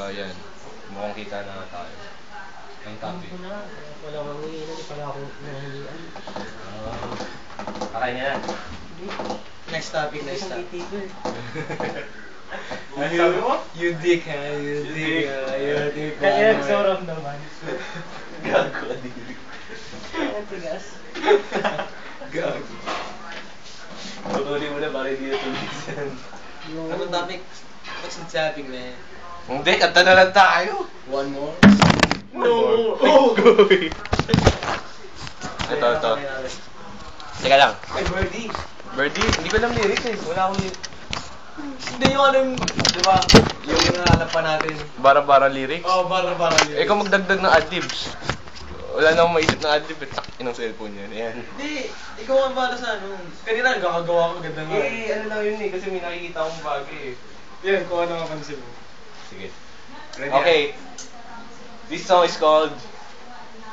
Yan. Mukhang kita na nga tayo. Ang topic. Wala kang iinan, pala ako nahihiyan. Kakain na. Next topic. Ano sabi mo? You dick, ha? You dick. Kaya nagsorong naman. Gago ka din. Ang tigas. Gago. Tutuloy mo na baka hindi natulis yan. Anong topic? What's the topic, man? Hindi, kanta na lang tayo. One more? No! Oh! Ito. Teka lang. Ay, Birdie. Birdie, hindi ko alam lyrics eh. Wala akong lyrics. Hindi yung anong, di ba? Yung hinahanap pa natin. Bara-bara lyrics? Oh, bara-bara yun. Ikaw magdagdag ng adlibs. Wala na akong maisip ng adlib. Inang cellphone yan. Ayan. Hindi, ikaw ang para sa ano. Kanina nagkakagawa ko ganda nga. Ano lang yun eh. Kasi may nakikita akong bagay eh. Yan, kung ano mapansin mo. Sige. Ready? Okay. This song is called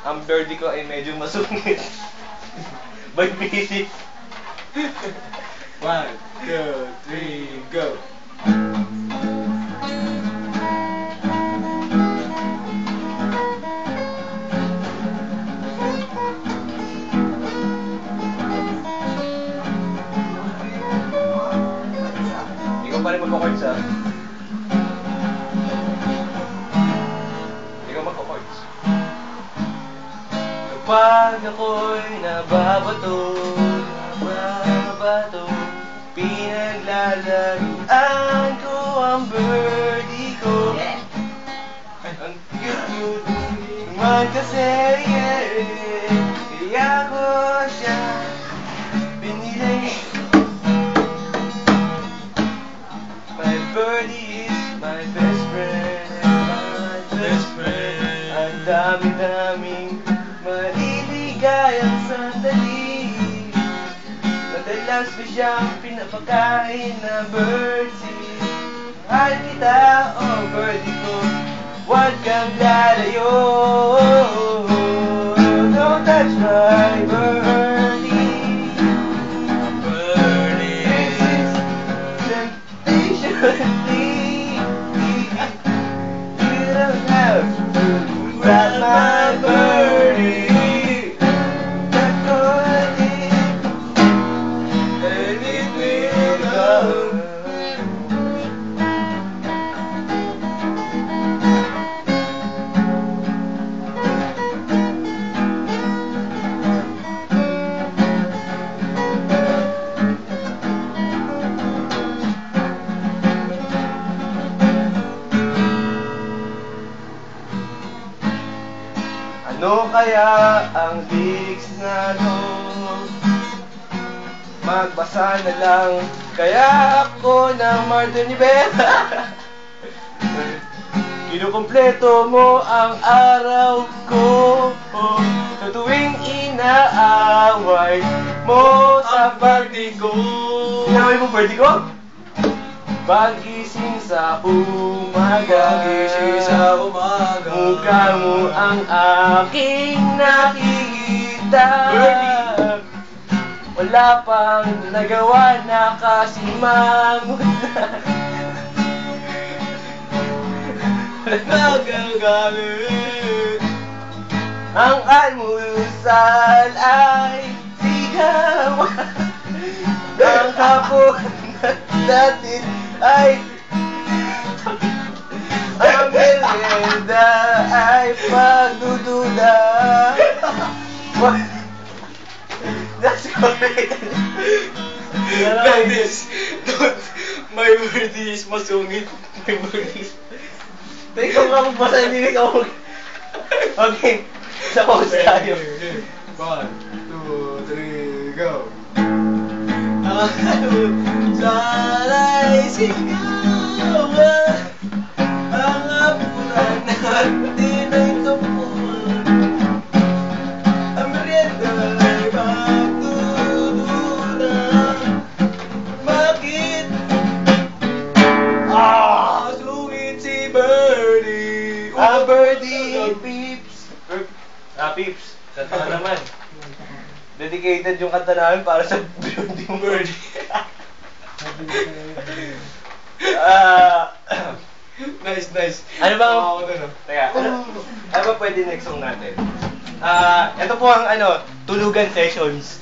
Ang Birdie Ko Ay Medyo Masungit by Pity. 1, 2, 3, go! Ikaw pa rin magko-chords ha? Ikaw magko-chords. Kapag ako'y nababato, pinaglalaruan ko ang birdie ko. Ang cute naman kasi, kaya ko siya pinili. My birdie is my best friend, my best friend. Ang dami-daming maliligayang sandali. Madalas ko siyang pinapakain na birdie. Mahal kita, oh birdie ko, huwag kang lalayo. Don't touch my birdie. Birdie is temptationally. You don't have to grab my birdie. Ano kaya ang lyrics na to? Magbasa na lang kaya ako ng Martin Rivera. Kinukumpleto mo ang araw ko sa tuwing inaaway mo sa birthday ko. Inaaway mo birthday ko? Pagising sa umaga, mukha mo ang aking nakikita. Wala pang nagawa na kasimangot na. Nagagamit ang almusal ay sigaw. Ang hapon natin ay ang merienda ay pagdududa. That's correct. My birdie is masungit. My birdie is... Ikaw nga magbasa, hindi ikaw mag... Okay, sa pause tayo. 1, 2, 3, go! Sana'y sigawan ang apunan natin ay tupon. Ang merienda ay pagdududa. Bakit? Sungit si Birdie. Birdie, Peeps. Peeps, kanta ka naman. Dedicated yung kanta namin para sa Birdie mo. Nice, nice. Ano ba? Ako dun, oh. Teka, ano ba pwede next song natin? Ito po ang Tulugan Sessions.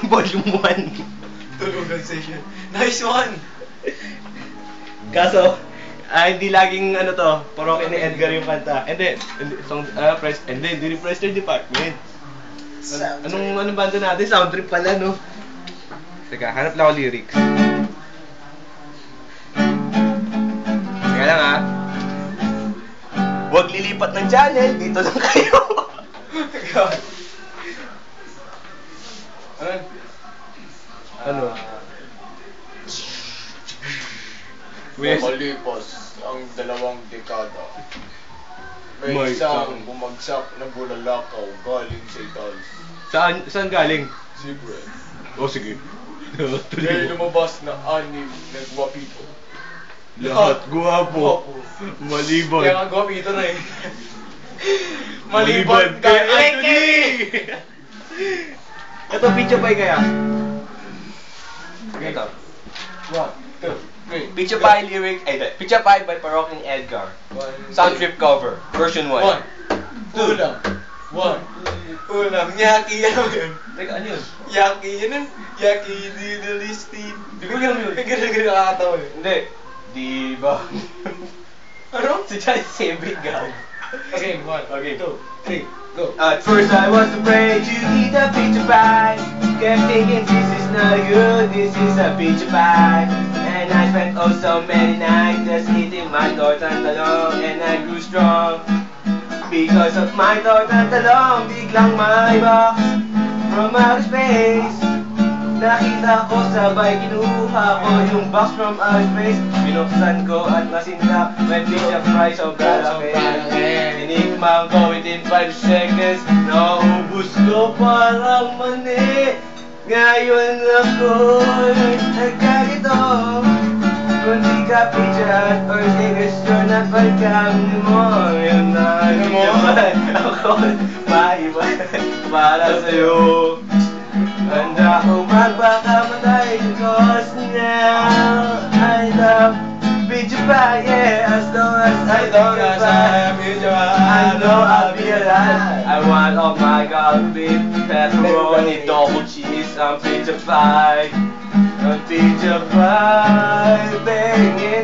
Volume 1. Tulugan session. Nice one! Kaso, hindi laging paroke ni Edgar yung kanta. Hindi rin Prester Department. Anong banda natin? Sound trip pala, no? Teka, hanap lang ako lyrics. Teka lang, ha? Huwag lilipat ng channel, dito lang kayo. Ano? Makalipas ang 2 dekada. May isang bumagsak na bulalakaw galing sa Italy. Saan galing? Secret. Sige. May lumabas na 6 na gwapito. Lahat guwapo. Maliban. Kaya nga gwapito na eh. Maliban kay Anthony! Ito, Picha Pie kaya? Ito. 1, 2, 3. Picha Pie lyric, Picha Pie by Paroque ni Edgar. Sound trip cover, version 1. 1. Ulam. 1. Ulam. Yaki yan yun. Teka, ano yun? Yaki yun yun. Yaki didelistin. Di ko alam yun. Ganun nakakatawa yun. Hindi. Di ba? Ano? Si Johnny Sabin gaw. Okay, 1, Okay. 2, 3, go. At first I was afraid to eat a pizza pie. Kept thinking this is not good, this is a pizza pie. And I spent oh so many nights just eating my tortang talong. And I grew strong because of my tortang talong. Biglang may box from outer space. Nakita ko sabay kinuha ko yung box from outer space. Binuksan ko at nasindak may pizza fry sobrang laki. Tinikman ko within 5 seconds. Naubos ko parang mani. Ngayon ako'y nagkagito. Kung di ka pizza or suggestion at pagkamit mo, yun na naman ako'y maiwan para sa'yo. Handa ko magpakamatay because now I love pizza pie, yeah. As long as I don't have pizza pie, I know I'll be alive. I want all my garlic beef, pepperoni, double cheese on pizza pie. On pizza pie, baby.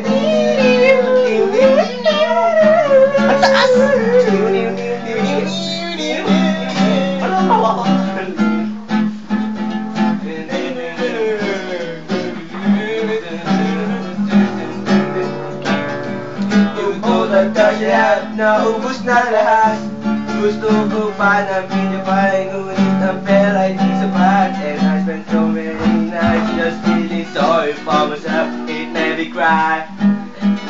Ang taas! Naubos na lahat. Gusto ko pa ng pizza pie, ngunit ang pera di sapat. And I spent so many nights just feeling sorry for myself. It made me cry.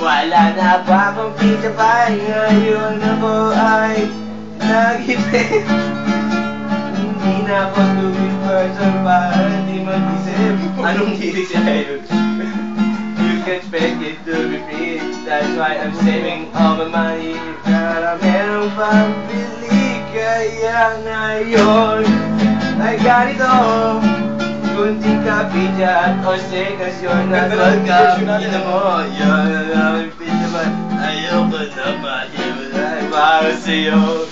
Wala na ba akong pizza pie? Ngayon ako ay nag-ipin. Hindi na ako stupid person para hindi mag-isip. Anong lyrics yun? You can expect it to be free. That's why I'm saving all my money. Para merong pambili. Kaya ngayon ay ganito. Kung di ka pizza at ossegasyon na pagkamit mo, yun ang pizza man. Ayoko na maliwalay para sa'yo.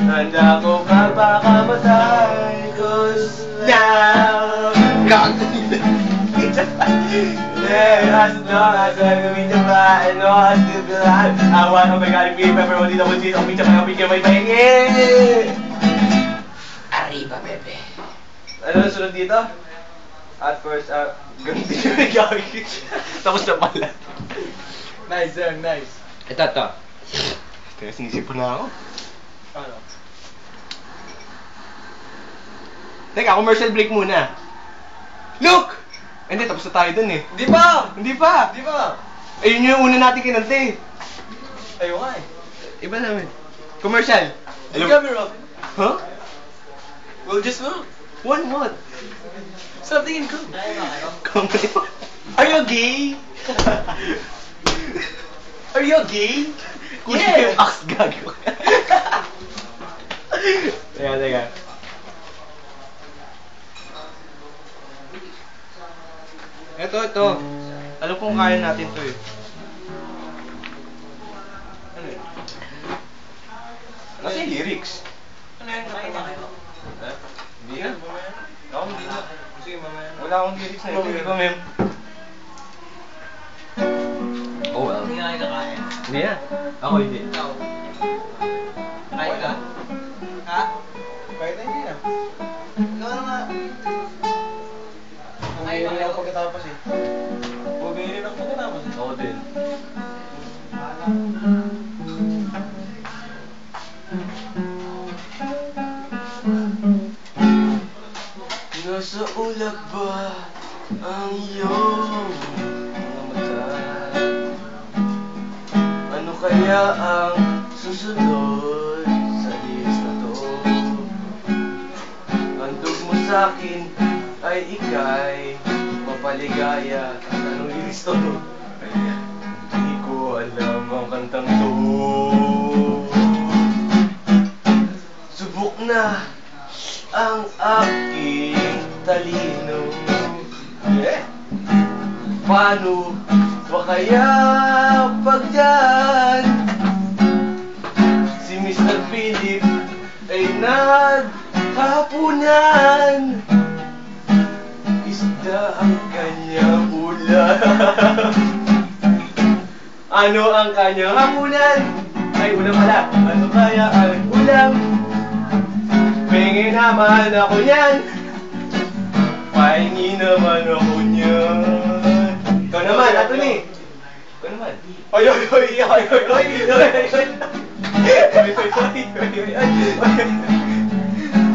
Handa ko magpakamatay. Cause now pizza pie. Yeah, as long as I can pizza pie, I know I still be alive. I want oh my god, beef, pepperoni, double cheese, pizza pie, yeah! Arriba, bebe. Ano na sunod dito? At first, ganun din yung nag-gawin. Tapos na pala. Nice, nice. Ito. Kaya sinisipan na ako. Ano? Teka, commercial break muna. Look! Hindi, tapos na tayo dun eh. Di ba? Hindi pa! Di ba? Ayun yung una natin kinante. Ayaw nga eh. Iba namin. Commercial. The camera. Huh? We'll just move. What? Something in cool. Comedy. Are you gay? Are you gay? Yeah! Axe gago. Teka. Ito. Alam kong kaya natin to eh. Ano yun? Kasi lyrics. Ano yan? Kumain na kayo. Ha? Hindi na. Mamaya na. Ako hindi na. Sige, mamaya na. Wala akong lyrics na hindi ko, ma'am. Oh well. Hindi nga kayo kakain. Hindi na. Ako hindi. Ikaw. Kain ka? Ha? Kahit na hindi na. Ikaw na nga. Bumili na ako pagkatapos eh. Bumili na ako pagkatapos eh. Ako din. Nasa ulap ba ang iyong mga mata? Ano kaya ang susunod sa list na to? Handog mo sa'kin ay ika'y mapaligaya. Anong liris to? Di ko alam ang kantang to. Subok na ang aking talino. Yeah. Paano ba kaya pag dyan si Mr. Philip ay naghapunan? Isda ang kanyang ulam. Ano ang kanyang hapunan? Ay, ulam pala. Ano kaya ang ulam? Pingin naman ako niyan. Pahingi naman ako niyan. Ikaw naman, ato ni. Ikaw naman. Oy, oy, oy, oy, oy, oy,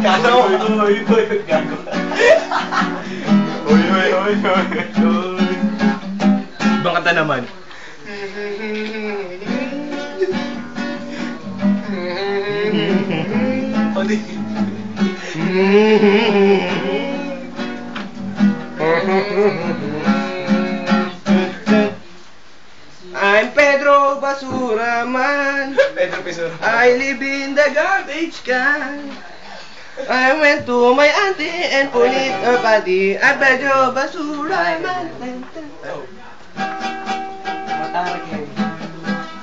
Kaso, oy, oy, oy, gago. Oy, oy, oy, oy, oy. Ibang kanta naman. Odi. I'm Pedro Basura Man. Pedro Pisor. I live in the garbage can. I went to my auntie and put it a body. I'm Pedro Basura Man. Oh. Matarik yan.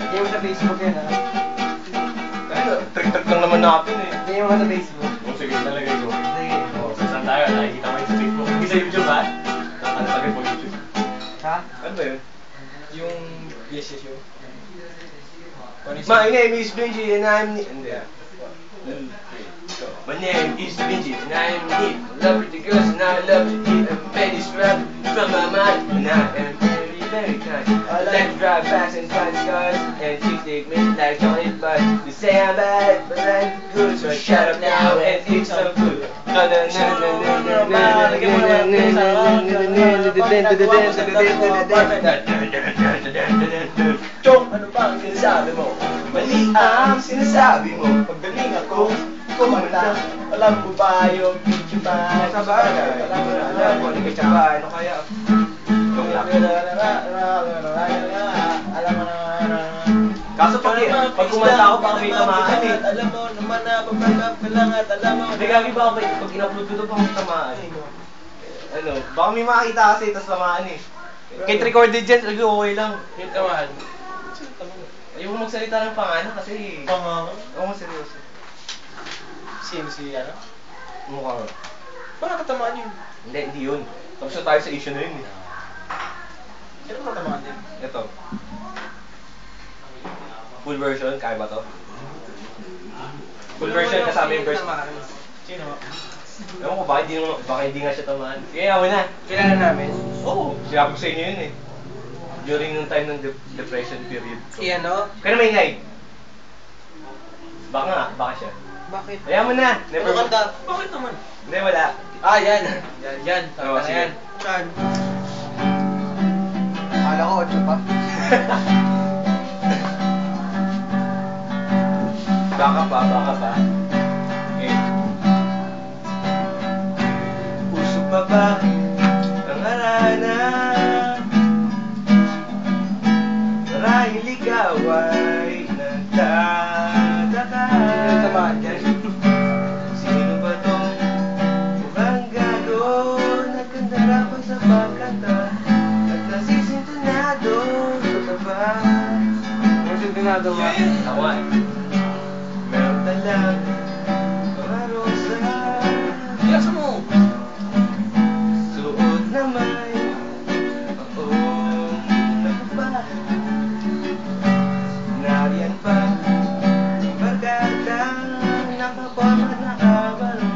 Lagyan mo sa Facebook yan ha. Ano, trick-trick lang naman natin eh. Lagyan mo sa Facebook. Oh, sige, nalagay ko. Sige. Oh, saan tayo? Nakikita mo yung sa Facebook. Hindi sa YouTube ha? Ano sabi po YouTube? Ha? Ano ba yun? Yung yes, yes, yung. My name is Benji and I'm neat. Hindi ah. My name is Benji and I'm neat. Love pretty girls and I love to eat a petty strap from my mind. And I am very, very kind. I like to drive fast and find scars. And chicks take me like chocolate bars. You say I'm bad, but I'm good. So shut up now and eat some food. Chong, ano ba ang sinasabi mo? Mali ang sinasabi mo. Pagdating ako, kumanta. Alam mo ba yung video ba? Sa bagay. Alam mo na, Alam mo, hindi ka tsaba. Ano kaya? Itong laki. Alam mo na. Kaso pag kumanta ako, baka may tamaan eh. Alam mo naman na pagkakap ka lang at alam mo. Hindi kami baka pag in-upload ko ito, baka may tamaan eh. Ano, baka may makakita kasi, tapos tamaan eh. Kahit recorded dyan, sabi ko okay lang. Yung tamaan. Ayoko magsalita ng pangalan kasi... Pangalan? Oo, seryoso. Sino si ano? Mukha nga. Parang katamaan yun. Hindi yun. Tapos na tayo sa issue na yun eh. Sino katamaan din? Ito. Full version, kaya ba to? Full version kasama yung version. Sino? Ewan ko, baka hindi nga siya tamaan. Kaya ako na. Kilala namin. Oo, sinabi ko sa inyo yun eh. During yung time ng depression period. Si ano? Kaya na maingay. Baka siya. Bakit? Kaya mo na. Never. Ano kanta? Bakit naman? Hindi, wala. Ah, yan. Yan. Oo, Kanta na sige. yan. Saan? Akala ko 8 pa. Baka pa. Okay. Puso pa ba ang arana? Marahil ikaw ay nagtataka. Sino ba tong mukhang gago? Nagkandarapan sa pagkanta at nasisintonado. Ito ba? Sintonado ginagawa? Ako nga. Meron talang mga rosa. Bilas mo! Suot na may maong nakaba. Nariyan pa barkada nakapama nakabalo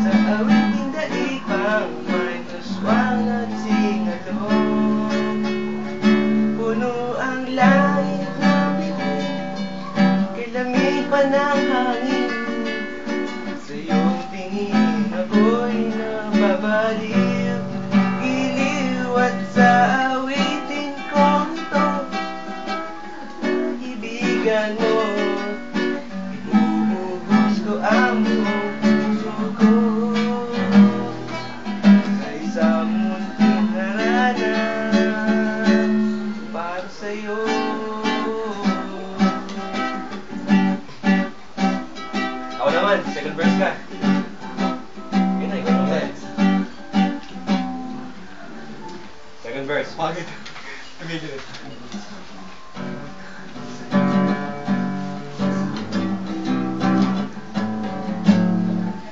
sa awiting daigmang may aswang at singalong. Puno ang langit ng bituin, kilamig pa ng hangin. Sa iyong tingin ako'y nababaliw, giliw at sa awitin kong ito, kaibigan mo, inuubos ko ang buong puso ko sa isang munting harana para sa'yo. Ako naman, second verse ka. Yun na, ikaw naman. Second verse. Bakit? Tumigil.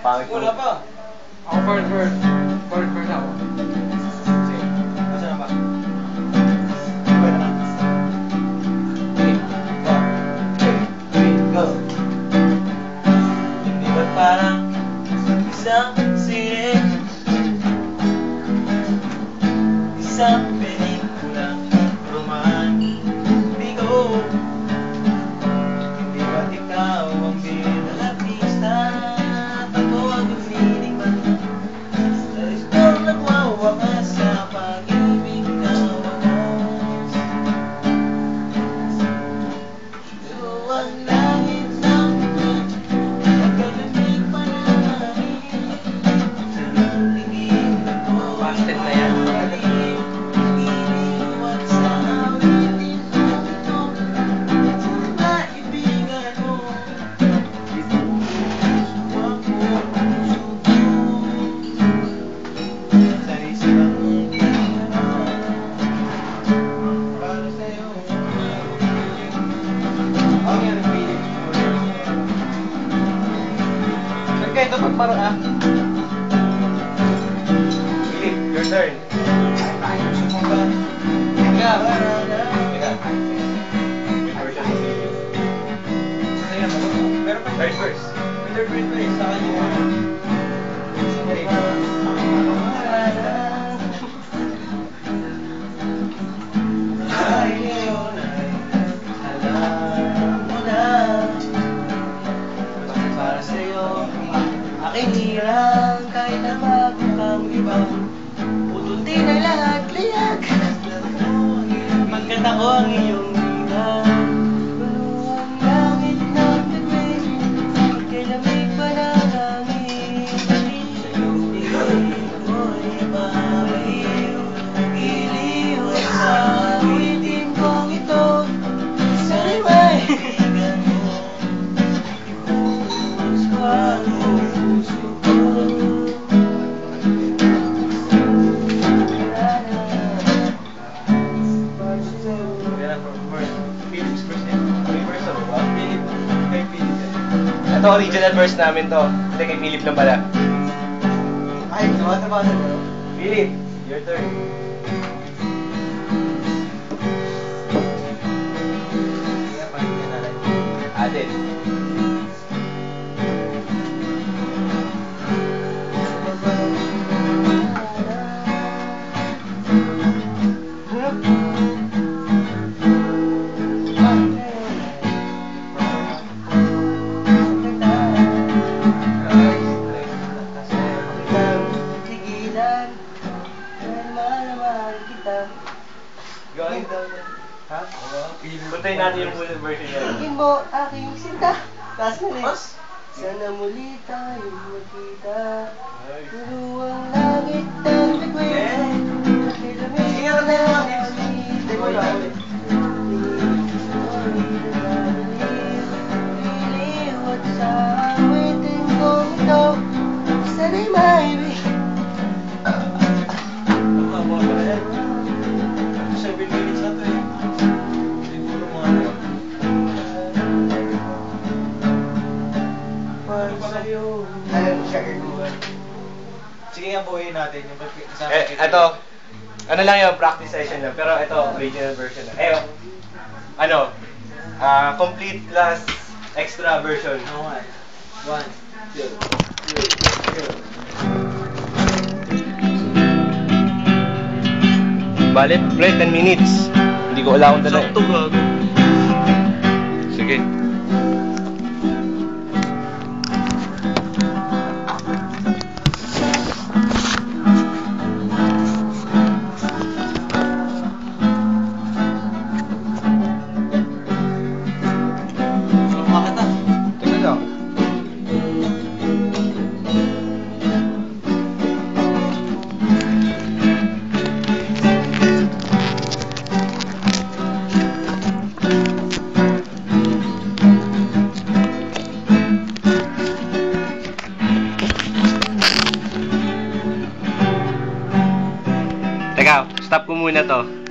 Pangit Wala pa. Ako first verse. First verse ako. Sige. Asa na ba? Go. Hindi ba't parang isang sine, isang pelikulang romantiko? Hindi ba't ikaw ang pinalartista at ako ang nagninigman sa isang nagwawakas sa pag-ibig na wakas? Ito ang langit ng bituin, pagkalamig pa ng hangin. Sa iyong tingin ako Busted na yan. baliw, giliw at sa awitin kong ito, kaibigan mo, inuubos ko ang buong puso ko sa isang munting harana para sa'yo. Ako nga nagpilit. Saan kayo ito pagparaan? Philip, your turn. Ayaw sumamba. Teka. Teka. May version of Philip. Sa'yo na ba? Pero pa Third verse. May third verse pa eh. Sa kanya. Ay, ngayon ay alam mo na, bakit para sa'yo aking hirang kahit na bago kang ibang pututin na lahat liyak. Pagkat ako ang iyong bilang, puno ang langit ng bituin, pagkilamig pa ng hangin. Sa iyong tingin ako'y mabaliw, giliw at sa awitin kong ito, sana'y maibigan mo, ibuhos ko ang buong puso ko. Ito original verse namin to. Hindi kay Philip lang pala. Ay, tumatrabaho na ba? Philip, your turn. Kaya pakinggan natin. Atin. Ha? Puntayin natin yung full version niya. Tingin mo aking sinta. Taas na rin. Sana muli tayo magkita. Puro ang langit ng bituin. Pagkilamig Sige, ano na ng yun? hangin. Hindi mo lang. Giliw at sa awitin kong ito, sana'y maibig. Ang haba pala yan. 7 minutes na to eh. Siguro mga ano. Sige nga, buuin natin yung kasama Ito, ano lang yung practice session lang, pero ito, original version na. Complete plus extra version. Oo nga. 1, 2, 3, 2. Bale, pre, 10 minutes. Hindi ko wala akong dala. Sakto gago. Sige. Teka lang. Teka, stop ko muna to.